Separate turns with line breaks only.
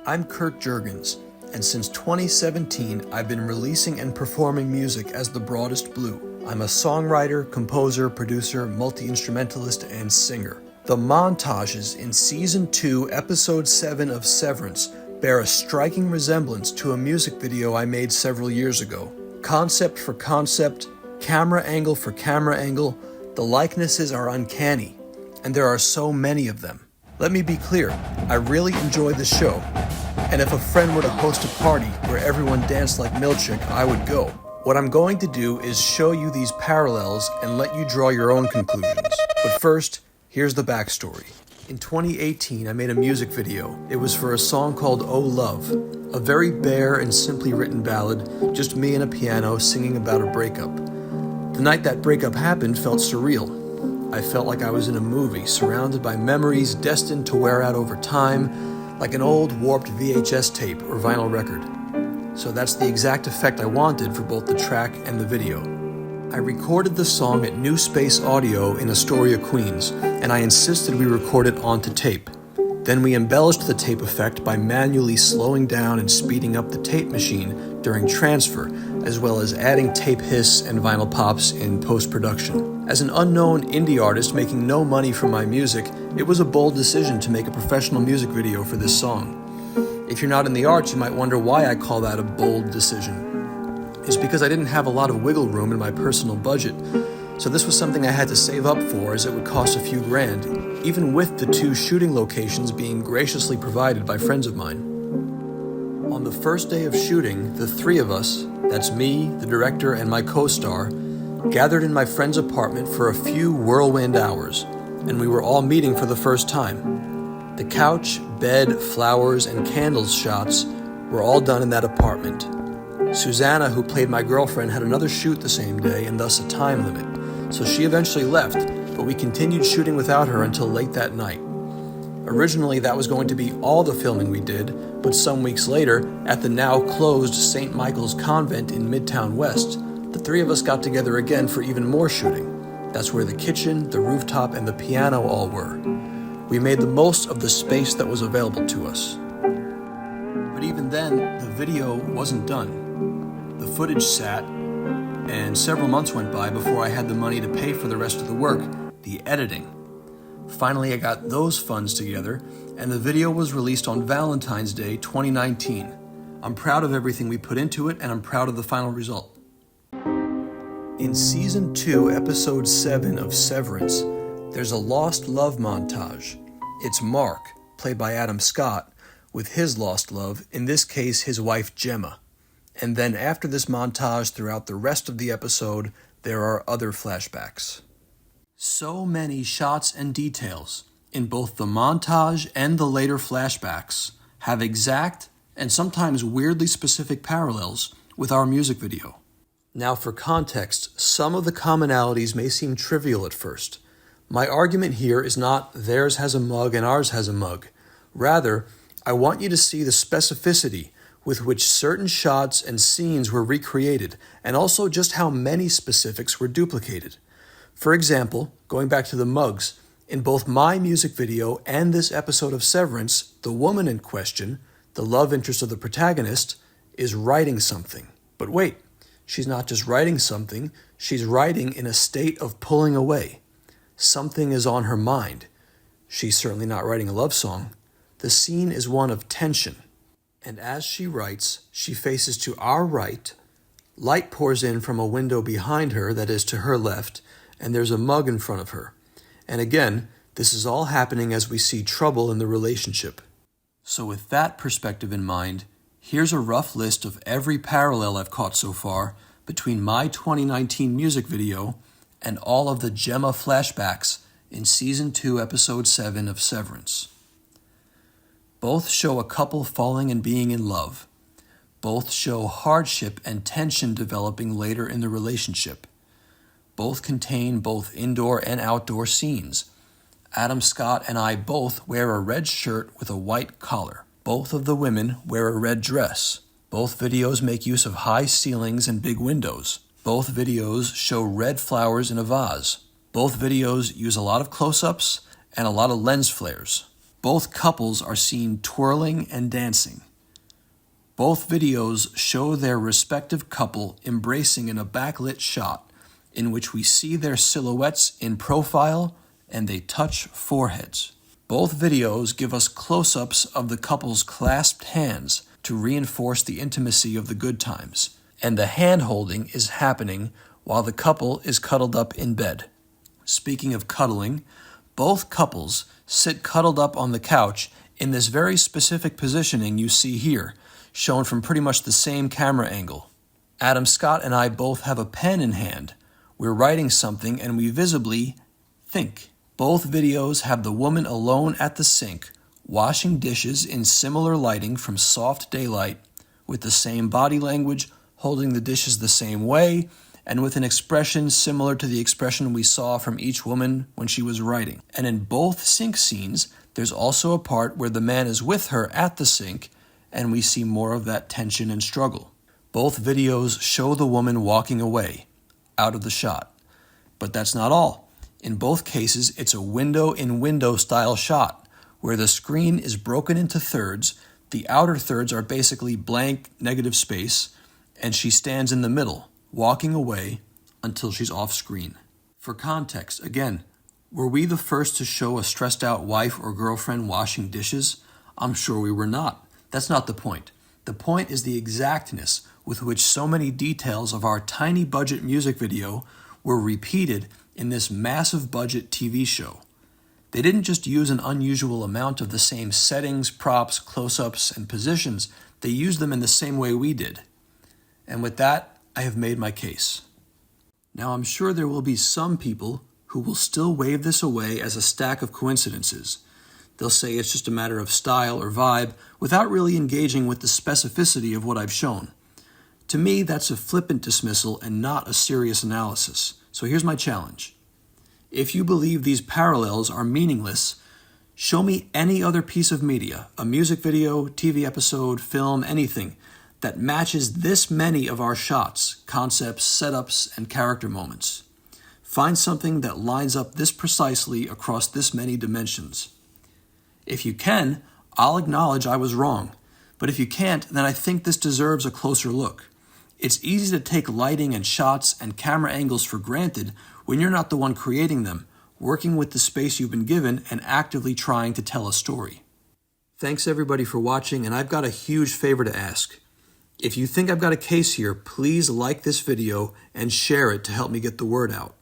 I'm Kurt Juergens, and since 2017, I've been releasing and performing music as the Broadest Blue. I'm a songwriter, composer, producer, multi-instrumentalist, and singer. The montages in Season 2, Episode 7 of Severance bear a striking resemblance to a music video I made several years ago. Concept for concept, camera angle for camera angle, the likenesses are uncanny, and there are so many of them. Let me be clear, I really enjoy the show, and if a friend were to host a party where everyone danced like Milchik, I would go. What I'm going to do is show you these parallels and let you draw your own conclusions. But first, here's the backstory. In 2018, I made a music video. It was for a song called Oh Love, a very bare and simply written ballad, just me and a piano singing about a breakup. The night that breakup happened felt surreal. I felt like I was in a movie, surrounded by memories destined to wear out over time, like an old warped VHS tape or vinyl record. So that's the exact effect I wanted for both the track and the video. I recorded the song at New Space Audio in Astoria, Queens, and I insisted we record it onto tape. Then we embellished the tape effect by manually slowing down and speeding up the tape machine during transfer, as well as adding tape hiss and vinyl pops in post-production. As an unknown indie artist making no money from my music, it was a bold decision to make a professional music video for this song. If you're not in the arts, you might wonder why I call that a bold decision. It's because I didn't have a lot of wiggle room in my personal budget, so this was something I had to save up for, as it would cost a few grand, even with the 2 shooting locations being graciously provided by friends of mine. On the first day of shooting, the 3 of us, that's me, the director, and my co-star, gathered in my friend's apartment for a few whirlwind hours, and we were all meeting for the first time. The couch, bed, flowers, and candles shots were all done in that apartment. Susanna, who played my girlfriend, had another shoot the same day and thus a time limit, so she eventually left, but we continued shooting without her until late that night. Originally, that was going to be all the filming we did, but some weeks later, at the now closed St. Michael's Convent in Midtown West, the 3 of us got together again for even more shooting. That's where the kitchen, the rooftop, and the piano all were. We made the most of the space that was available to us. But even then, the video wasn't done. The footage sat, and several months went by before I had the money to pay for the rest of the work, the editing. Finally, I got those funds together, and the video was released on Valentine's Day 2019. I'm proud of everything we put into it, and I'm proud of the final result. In Season 2, Episode 7 of Severance, there's a lost love montage. It's Mark, played by Adam Scott, with his lost love, in this case his wife Gemma. And then after this montage, throughout the rest of the episode, there are other flashbacks. So many shots and details in both the montage and the later flashbacks have exact and sometimes weirdly specific parallels with our music video. Now for context, some of the commonalities may seem trivial at first. My argument here is not theirs has a mug and ours has a mug. Rather, I want you to see the specificity with which certain shots and scenes were recreated, and also just how many specifics were duplicated. For example, going back to the mugs, in both my music video and this episode of Severance, the woman in question, the love interest of the protagonist, is writing something. But wait, she's not just writing something, she's writing in a state of pulling away. Something is on her mind. She's certainly not writing a love song. The scene is one of tension. And as she writes, she faces to our right, light pours in from a window behind her, that is to her left, and there's a mug in front of her. And again, this is all happening as we see trouble in the relationship. So with that perspective in mind, here's a rough list of every parallel I've caught so far between my 2019 music video and all of the Gemma flashbacks in Season 2, Episode 7 of Severance. Both show a couple falling and being in love. Both show hardship and tension developing later in the relationship. Both contain both indoor and outdoor scenes. Adam Scott and I both wear a red shirt with a white collar. Both of the women wear a red dress. Both videos make use of high ceilings and big windows. Both videos show red flowers in a vase. Both videos use a lot of close-ups and a lot of lens flares. Both couples are seen twirling and dancing. Both videos show their respective couple embracing in a backlit shot in which we see their silhouettes in profile and they touch foreheads. Both videos give us close-ups of the couple's clasped hands to reinforce the intimacy of the good times, and the hand-holding is happening while the couple is cuddled up in bed. Speaking of cuddling, both couples sit cuddled up on the couch in this very specific positioning you see here, shown from pretty much the same camera angle. Adam Scott and I both have a pen in hand. We're writing something and we visibly think. Both videos have the woman alone at the sink, washing dishes in similar lighting from soft daylight, with the same body language, holding the dishes the same way, and with an expression similar to the expression we saw from each woman when she was writing. And in both sink scenes, there's also a part where the man is with her at the sink, and we see more of that tension and struggle. Both videos show the woman walking away, out of the shot. But that's not all. In both cases, it's a window-in-window style shot, where the screen is broken into thirds, the outer thirds are basically blank negative space, and she stands in the middle, walking away until she's off screen. For context, again, were we the first to show a stressed out wife or girlfriend washing dishes? I'm sure we were not. That's not the point. The point is the exactness with which so many details of our tiny budget music video were repeated in this massive budget TV show. They didn't just use an unusual amount of the same settings, props, close-ups, and positions. They used them in the same way we did. And with that, I have made my case. Now, I'm sure there will be some people who will still wave this away as a stack of coincidences. They'll say it's just a matter of style or vibe without really engaging with the specificity of what I've shown. To me, that's a flippant dismissal and not a serious analysis. So here's my challenge. If you believe these parallels are meaningless, show me any other piece of media, a music video, TV episode, film, anything, that matches this many of our shots, concepts, setups, and character moments. Find something that lines up this precisely across this many dimensions. If you can, I'll acknowledge I was wrong. But if you can't, then I think this deserves a closer look. It's easy to take lighting and shots and camera angles for granted when you're not the one creating them, working with the space you've been given and actively trying to tell a story. Thanks everybody for watching, and I've got a huge favor to ask. If you think I've got a case here, please like this video and share it to help me get the word out.